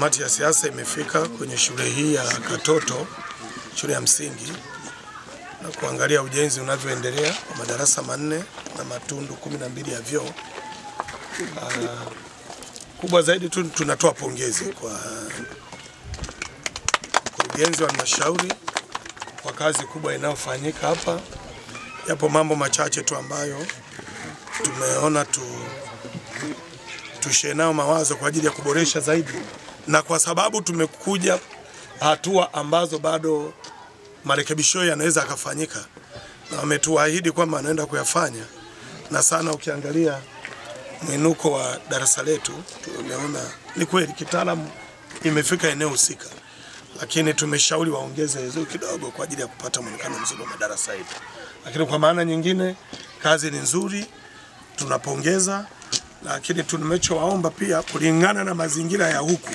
kamati ya siasa imefika kwenye shule hii ya Katoto, shule ya msingi, na kuangalia ujenzi unavyoendelea kwa madarasa 4 na matundu 12 ya vyoo. Kubwa zaidi tunatoa pongezi kwa mkurugenzi wa halmashauri kwa kazi kubwa inayofanyika hapa. Yapo mambo machache tu ambayo tumeona tushare nao mawazo kwa ajili ya kuboresha zaidi, na kwa sababu tumekuja hatua ambazo bado marekebisho yanaweza akafanyika, na wametuahidi kwamba wanaenda kuyafanya. Na sana ukiangalia mwinuko wa darasa letu, tumeona ni kweli kitaalamu imefika eneo husika, lakini tumeshauri waongeze hizo kidogo kwa ajili ya kupata muonekano mzuri wa madarasa yetu. Lakini kwa maana nyingine kazi ni nzuri, tunapongeza, lakini tumechowaomba pia kulingana na mazingira ya huku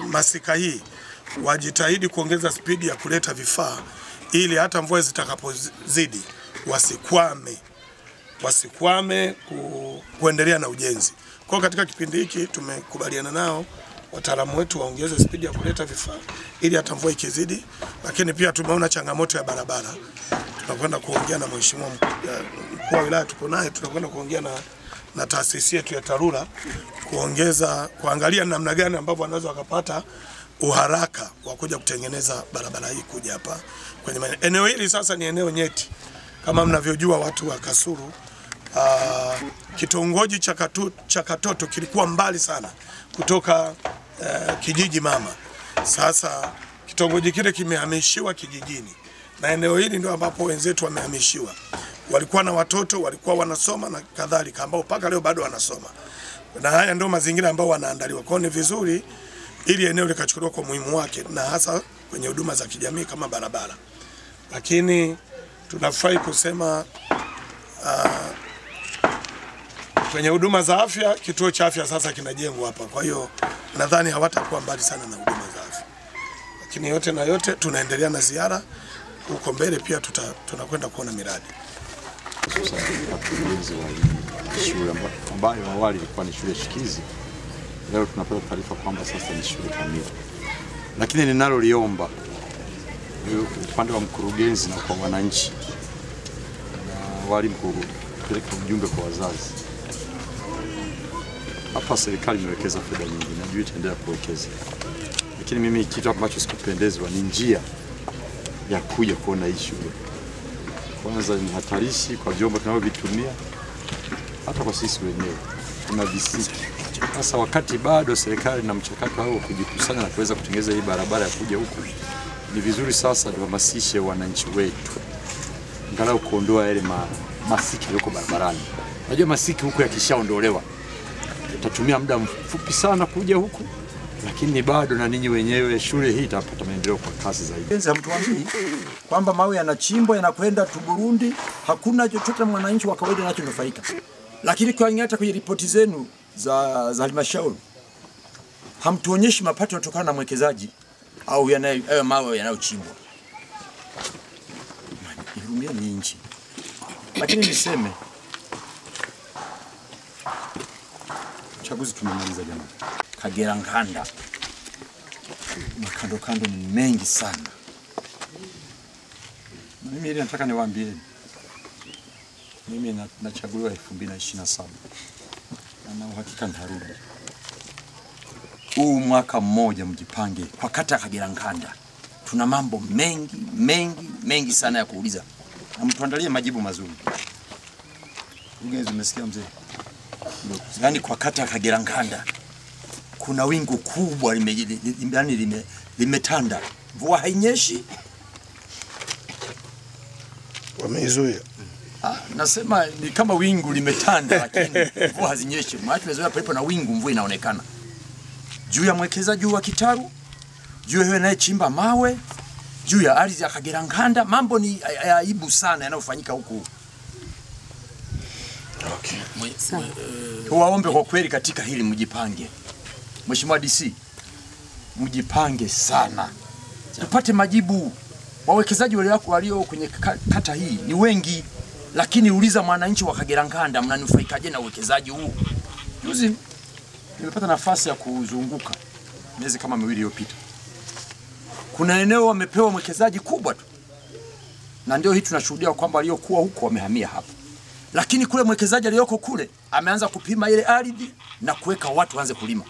masika hii wajitahidi kuongeza spidi ya kuleta vifaa ili hata mvua zitakapozidi wasikwame kuendelea na ujenzi. Kwa katika kipindi hiki tumekubaliana nao wataalamu wetu waongeze spidi ya kuleta vifaa ili hata mvua ikizidi, lakini pia tumeona changamoto ya barabara. Tunakwenda kuongea na mheshimiwa mkuu wa wilaya, tuko naye, tunakwenda kuongea na taasisi yetu ya TARURA kuangalia namna gani ambavyo wanaweza wakapata uharaka wa kuja kutengeneza barabara hii kuja hapa kwenye eneo hili. Sasa ni eneo kama mnavyojua watu wa Kasulu, kitongoji cha Katoto kilikuwa mbali sana kutoka kijiji mama. Sasa kitongoji kile kimehamishiwa kijijini, na eneo hili ndio ambapo wenzetu wamehamishiwa. Walikuwa na watoto, walikuwa wanasoma na kadhalika, ambao mpaka leo bado wanasoma, na haya ndio mazingira ambao wanaandaliwa. Kwa ni vizuri ili eneo likachukuliwa kwa muhimu wake, na hasa kwenye huduma za kijamii kama barabara. Lakini tunafurahi kusema kwenye huduma za afya, kituo cha afya sasa kinajengwa hapa. Kwa hiyo nadhani hawatakuwa mbali sana na huduma za afya. Lakini yote na yote tunaendelea na ziara huko mbele, pia tunakwenda kuona miradi. Sasa shule ambayo awali ilikuwa ni shule shikizi, leo tunapata taarifa kwamba sasa ni shule kamili. Lakini ninaloliomba upande wa mkurugenzi na kwa wananchi na walimu kupeleka ujumbe kwa wazazi. Hapa serikali imewekeza fedha nyingi, najua itaendelea kuwekeza. Lakini mimi kitu ambacho sikupendezwa ni njia ya kuja kuona hii shule. Kwanza ni hatarishi kwa vyombo tunavyovitumia, hata kwa sisi wenyewe kuna visiki. Sasa wakati bado serikali na mchakato wao kujikusanya na kuweza kutengeneza hii barabara ya kuja huku, ni vizuri sasa tuhamasishe wananchi wetu angalau kuondoa yale masiki yako barabarani. Unajua masiki huku yakishaondolewa tutatumia muda mfupi sana kuja huku, lakini bado na ninyi wenyewe shule hii itapata maendeleo kwa kasi zaidi. Hamtuambii kwamba mawe yanachimbwa yanakwenda tu Burundi, hakuna chochote mwananchi wa kawaida anachonufaika. Lakini kwa hata kwenye ripoti zenu za halmashauri hamtuonyeshi mapato yanatokana na mwekezaji au mawe yanayochimbwa. Ihurumia ni nchi. Lakini niseme chaguzi tumemaliza jamani. Kagera Nkanda makando ni mengi sana. Mimi nataka niwaambie, mimi nachaguliwa 2027 na uhakika nitarudi. Huu mwaka mmoja mjipange kwa kata Kagera Nkanda. Tuna mambo mengi sana ya kuuliza, na mtuandalie majibu mazuri. Ugezi umesikia mzee? Yaani kwa kata Kagera Nkanda kuna wingu kubwa limetanda, mvua hainyeshi. Wameizuia. Nasema ni kama wingu limetanda lakini mvua hazinyeshi. Maana tumezoea palipo na wingu mvua inaonekana. Juu ya mwekezaji wa Kitaru, juu ya anayechimba mawe, juu ya ardhi ya Kagera Nkanda, mambo ni aibu sana yanayofanyika huku. Okay. Tuwaombe kwa kweli katika hili mjipange. Mheshimiwa DC, mjipange sana. Tupate majibu. Wawekezaji walio kwenye kata hii ni wengi, lakini uliza mwananchi wa Kagera Nkanda mnanufaikaje na uwekezaji huu? Juzi nimepata nafasi ya kuzunguka miezi kama miwili iliyopita. Kuna eneo wamepewa mwekezaji kubwa tu. Na ndio hii tunashuhudia kwamba waliokuwa huko wamehamia hapa. Lakini kule mwekezaji aliyoko kule ameanza kupima ile ardhi na kuweka watu waanze kulima.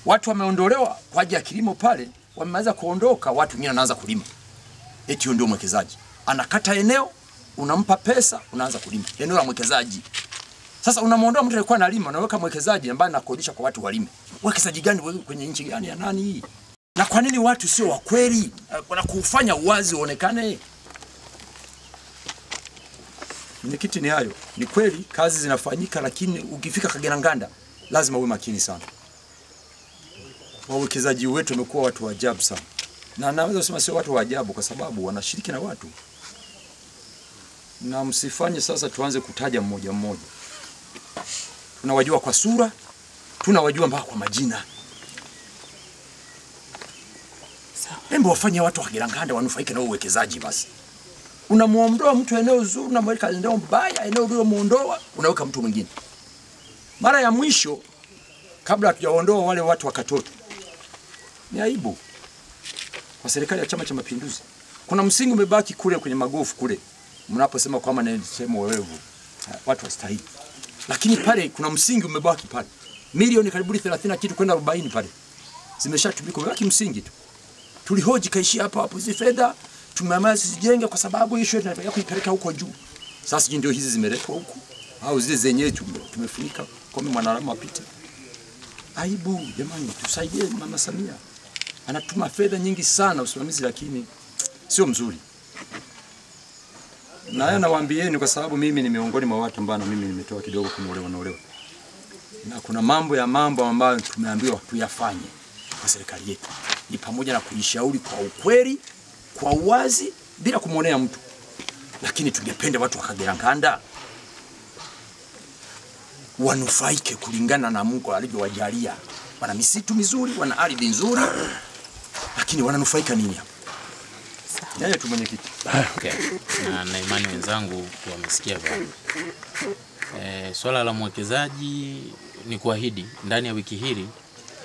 Watu wameondolewa kwa ajili ya kilimo pale, wameanza kuondoka, watu wengine wanaanza kulima. Eti ndio mwekezaji. Anakata eneo, unampa pesa, unaanza kulima. Eneo la mwekezaji. Sasa unamuondoa mtu aliyekuwa analima, unaweka mwekezaji ambaye anakodisha kwa watu walime. Mwekezaji gani wewe kwenye nchi gani ya nani hii? Na kwa nini watu sio wa kweli? Na kufanya uwazi uonekane? Mwenyekiti, ni hayo. Ni kweli kazi zinafanyika, lakini ukifika Kageranganda lazima uwe makini sana. Wawekezaji wetu wamekuwa watu wa ajabu sana. Na naweza kusema sio watu wa ajabu kwa sababu wanashiriki na watu. Na msifanye sasa tuanze kutaja mmoja mmoja. Tunawajua kwa sura, tunawajua mpaka kwa majina. Hebu wafanye watu wa Kageranganda wanufaike na uwekezaji basi. Unamuondoa mtu eneo zuri, unamweka eneo mbaya, eneo lilo muondoa, unaweka mtu mwingine. Mara ya mwisho kabla hatujaondoa wale watu wa Katoto. Ni aibu kwa serikali ya Chama cha Mapinduzi. Kuna msingi umebaki kule kwenye magofu kule. Mnaposema kwamba ni sehemu werevu, watu wastahili. Lakini pale kuna msingi umebaki pale. Milioni karibu 30 kitu kwenda 40 pale. Zimeshatumika, umebaki msingi tu. Tulihoji kaishia hapa hapo, hizi fedha tumeamua zisijenge kwa sababu hiyo shule tunataka kuipeleka huko juu. Sasa ndio hizi zimeletwa huko au zile zenyewe tumefunika kwa mwanadamu apite. Aibu jamani, tusaidie Mama Samia. Anatuma fedha nyingi sana usimamizi, lakini sio mzuri. Na nawaambieni kwa sababu mimi ni miongoni mwa watu ambao mimi nimetoa kidogo kunolewa. Na kuna mambo ambayo tumeambiwa tuyafanye kwa serikali yetu. Ni pamoja na kujishauri kwa ukweli, kwa uwazi, bila kumuonea mtu. Lakini tungependa watu wa Kageranganda wanufaike kulingana na Mungu alivyowajalia. Wana misitu mizuri, wana ardhi nzuri, lakini wananufaika nini hapa? Yeye tu mwenyekiti. Okay. Na imani wenzangu wamesikia vyema. Swala la mwekezaji ni kuahidi ndani ya wiki hili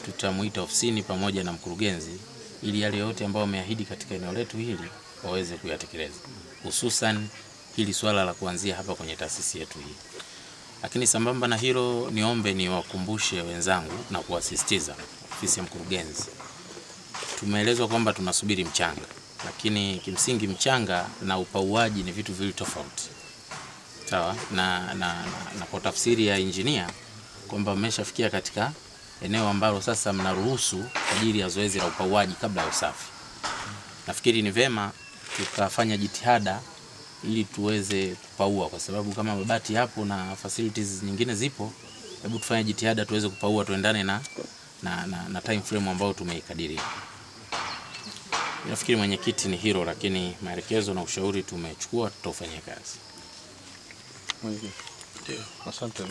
tutamuita ofisini pamoja na mkurugenzi ili yale yote ambayo wameahidi katika eneo letu hili waweze kuyatekeleza. Hususan hili swala la kuanzia hapa kwenye taasisi yetu hii. Lakini sambamba na hilo niombe niwakumbushe wenzangu na kuwasisitiza ofisi ya mkurugenzi. Tumeelezwa kwamba tunasubiri mchanga, lakini kimsingi mchanga na upauaji ni vitu viwili tofauti. Sawa? Na kwa tafsiri ya engineer kwamba mmeshafikia katika eneo ambalo sasa mnaruhusu kwa ajili ya zoezi la upauaji kabla ya usafi. Nafikiri ni vema tukafanya jitihada ili tuweze kupaua, kwa sababu kama mabati hapo na facilities nyingine zipo, hebu tufanye jitihada tuweze kupaua, tuendane na time frame ambayo tumeikadiria. Nafikiri mwenyekiti ni hilo, lakini maelekezo na ushauri tumechukua, tutafanyia kazi. Ndio. Asante.